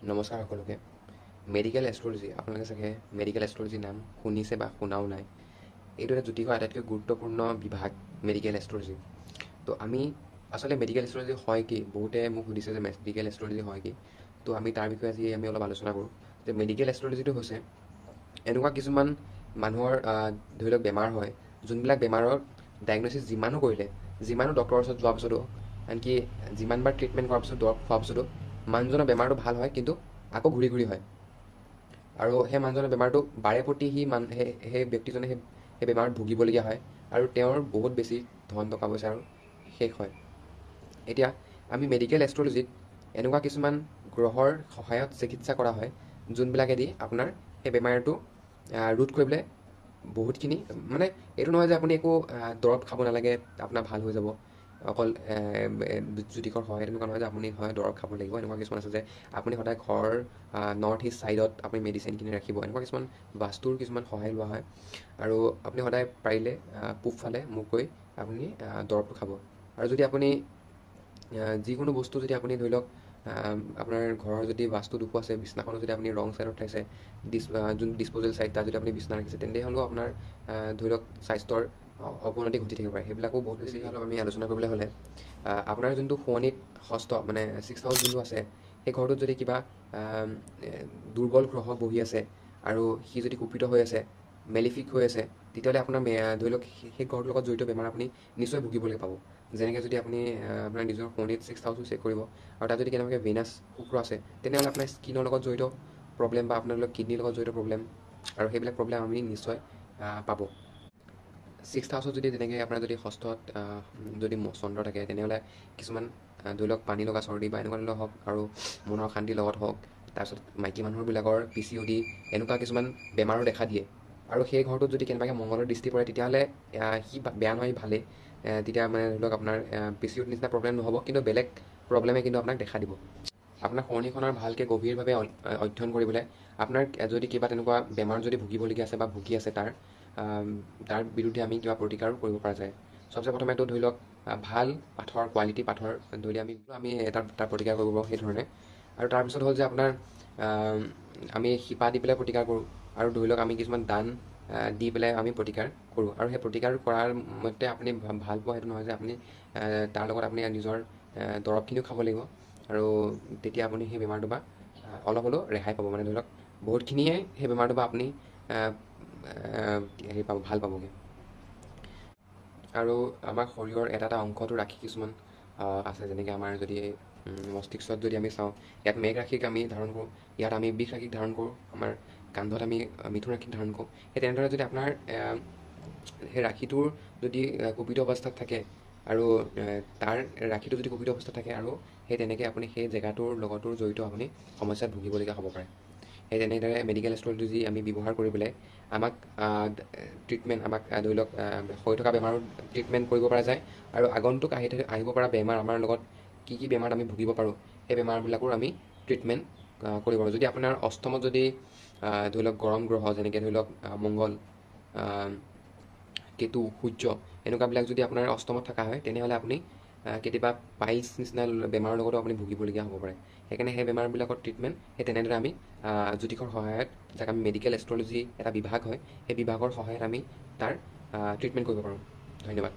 নমস্কাৰ সকলোকে। Medical astrology, আপোনালোকে চাগে মেডিকেল এষ্ট্ৰলজিৰ নাম শুনিছে বা শুনাও নাই। এইটো এটা জ্যোতিষৰ আটাইতকৈ গুৰুত্বপূৰ্ণ বিভাগ, মেডিকেল এষ্ট্ৰলজি। তো আমি আচলতে মেডিকেল এষ্ট্ৰলজি হয় কি, বহুতে মোক সুধিছে যে মেডিকেল এষ্ট্ৰলজি হয় কি। তো আমি তাৰ বিষয়ে আজি আমি অলপ আলোচনা কৰোঁ যে মেডিকেল এষ্ট্ৰলজিটো হৈছে এনেকুৱা কিছুমান মানুহৰ ধৰি লওক বেমাৰ হয়, যোনবিলাক বেমাৰৰ ডায়েগন'চিছ যিমানো কৰিলে, যিমানো ডক্টৰৰ ওচৰত যোৱাৰ পিছতো, আনকি যিমানবাৰ ট্ৰিটমেণ্ট কৰাৰ পিছত দৰৱ খোৱাৰ পিছতো মানুহজনৰ বেমাৰটো ভাল হয়, কিন্তু আকৌ ঘূৰি ঘূৰি হয়। আৰু সেই মানুহজনৰ বেমাৰটো বাৰে প্ৰতি সেই ব্যক্তিজনে সেই বেমাৰত ভুগিবলগীয়া হয়, আৰু তেওঁৰ বহুত বেছি ধন টকা পইচা আৰু শেষ হয়। এতিয়া আমি মেডিকেল এষ্ট্ৰলজিত এনেকুৱা কিছুমান গ্ৰহৰ সহায়ত চিকিৎসা কৰা হয়, যোনবিলাকেদি আপোনাৰ সেই বেমাৰটো ৰোধ কৰিবলৈ বহুতখিনি, মানে এইটো নহয় যে আপুনি একো দৰৱ খাব নালাগে, আপোনাৰ ভাল হৈ যাব অকল জ্যোতিষৰ সহায়, তেনেকুৱা নহয় যে আপুনি হয় দৰৱ খাব লাগিব। এনেকুৱা কিছুমান আছে যে আপুনি সদায় ঘৰৰ নৰ্থ ইষ্ট ছাইডত আপুনি মেডিচিনখিনি ৰাখিব, এনেকুৱা কিছুমান বাস্তুৰ কিছুমান সহায় লোৱা হয়। আৰু আপুনি সদায় পাৰিলে পূবফালে মুখ কৰি আপুনি দৰৱটো খাব। আৰু যদি আপুনি যিকোনো বস্তু যদি আপুনি ধৰি লওক আপোনাৰ ঘৰৰ যদি বাস্তু দুখ আছে, বিছনাখনো যদি আপুনি ৰং ছাইডত থৈছে, যোন ডিছপ'জেল ছাইড তাত যদি আপুনি বিছনা ৰাখিছে, তেন্তে হ'লেও আপোনাৰ ধৰি লওক স্বাস্থ্যৰ অৱনতি ঘটি থাকিব পাৰে। সেইবিলাকো বহুত বেছি অলপ আমি আলোচনা কৰিবলৈ হ'লে আপোনাৰ যোনটো শোৱনিত ষষ্ঠ মানে 6th হাউচ যোনটো আছে, সেই ঘৰটোত যদি কিবা দুৰ্বল গ্ৰহ বহি আছে আৰু সি যদি কুপিত হৈ আছে, মেলিফিক হৈ আছে, তেতিয়াহ'লে আপোনাৰ ধৰি লওক সেই ঘৰটোৰ লগত জড়িত বেমাৰ আপুনি নিশ্চয় ভুগিবলৈ পাব। যেনেকৈ যদি আপুনি আপোনাৰ নিজৰ শোৱনিত 6th হাউচটো চেক কৰিব, আৰু তাত যদি কেনেবাকৈ ভেনাছ শুক্ৰ আছে, তেনেহ'লে আপোনাৰ স্কিনৰ লগত জড়িত প্ৰব্লেম বা আপোনাৰ কিডনিৰ লগত জড়িত প্ৰব্লেম, আৰু সেইবিলাক প্ৰব্লেম আমি নিশ্চয় পাব। 6th হাউচত যদি তেনেকৈ আপোনাৰ যদি ষষ্ঠত যদি চন্দ্ৰ থাকে, তেনেহ'লে কিছুমান ধৰি লওক পানী লগা চৰ্দি বা এনেকুৱা ধৰণৰ হওক, আৰু মনৰ শান্তিৰ লগত হওক, তাৰপিছত মাইকী মানুহবিলাকৰ PCOD এনেকুৱা কিছুমান বেমাৰো দেখা দিয়ে। আৰু সেই ঘৰটোত যদি কেনেবাকৈ মংগলৰ দৃষ্টি পৰে, তেতিয়াহ'লে সি বেয়া নহয়, ভালেই। তেতিয়া মানে ধৰি লওক আপোনাৰ PCOD নিচিনা প্ৰব্লেম নহ'ব, কিন্তু বেলেগ প্ৰব্লেমে কিন্তু আপোনাক দেখা দিব। আপোনাৰ শোৱনিখনৰ ভালকৈ গভীৰভাৱে অধ্যয়ন কৰিবলৈ, আপোনাৰ যদি কিবা তেনেকুৱা বেমাৰ যদি ভুগিবলগীয়া আছে বা ভুগি আছে, তাৰ বিৰুদ্ধে আমি কিবা প্ৰতিকাৰো কৰিব পৰা যায়। চবচে প্ৰথমেতো ধৰি লওক ভাল পাথৰ, কোৱালিটি পাথৰ ধৰি আমি তাৰ প্ৰতিকাৰ কৰিব পাৰোঁ সেইধৰণে। আৰু তাৰপিছত হ'ল যে আপোনাৰ আমি শিপা দি পেলাই প্ৰতিকাৰ কৰোঁ, আৰু ধৰি লওক আমি কিছুমান দান দি পেলাই আমি প্ৰতিকাৰ কৰোঁ। আৰু সেই প্ৰতিকাৰ কৰাৰ মতে আপুনি ভাল পোৱা সেইটো নহয় যে আপুনি তাৰ লগত আপুনি নিজৰ দৰৱখিনিও খাব লাগিব, আৰু তেতিয়া আপুনি সেই বেমাৰটোৰ পৰা অলপ হ'লেও ৰেহাই পাব। মানে ধৰি লওক বহুতখিনিয়ে সেই বেমাৰটোৰ পৰা আপুনি হেৰি পাব, ভাল পাবগৈ। আৰু আমাৰ শৰীৰৰ এটা এটা অংশটো ৰাখি কিছুমান আছে, যেনেকৈ আমাৰ যদি মস্তিষ্কত যদি আমি চাওঁ, ইয়াত মেঘ ৰাশিক আমি ধাৰণ কৰোঁ, ইয়াত আমি বৃষ ৰাশিক ধাৰণ কৰোঁ, আমাৰ কান্ধত আমি মিথুন ৰাশিক ধাৰণ কৰোঁ। সেই তেনেদৰে যদি আপোনাৰ সেই ৰাশিটোৰ যদি কুপিত অৱস্থাত থাকে, আৰু তাৰ ৰাশিটো যদি কুপিত অৱস্থাত থাকে, আৰু সেই তেনেকৈ আপুনি সেই জেগাটোৰ লগতো জড়িত আপুনি সমস্যাত ভুগিবলগীয়া হ'ব পাৰে। সেই তেনেদৰে মেডিকেল এষ্ট্ৰলজি আমি ব্যৱহাৰ কৰি পেলাই আমাক ট্ৰিটমেণ্ট, আমাক ধৰি লওক হৈ থকা বেমাৰো ট্ৰিটমেণ্ট কৰিব পৰা যায়, আৰু আগন্তুক আহিব পৰা বেমাৰ, আমাৰ লগত কি কি বেমাৰত আমি ভুগিব পাৰোঁ, সেই বেমাৰবিলাকৰো আমি ট্ৰিটমেণ্ট কৰিব পাৰোঁ। যদি আপোনাৰ অষ্টমত যদি ধৰি লওক গৰম গ্ৰহ, যেনেকৈ ধৰি লওক মংগল, কেতু, সূৰ্য, এনেকুৱাবিলাক যদি আপোনাৰ অষ্টমত থকা হয়, তেনেহ'লে আপুনি কেতিয়াবা পাইলছ নিচিনা বেমাৰৰ লগতো আপুনি ভুগিবলগীয়া হ'ব পাৰে। সেইকাৰণে সেই বেমাৰবিলাকৰ ট্ৰিটমেণ্ট সেই তেনেদৰে আমি জ্যোতিষৰ সহায়ত, যাক আমি মেডিকেল এষ্ট্ৰলজি এটা বিভাগ হয়, সেই বিভাগৰ সহায়ত আমি তাৰ ট্ৰিটমেণ্ট কৰিব পাৰোঁ। ধন্যবাদ।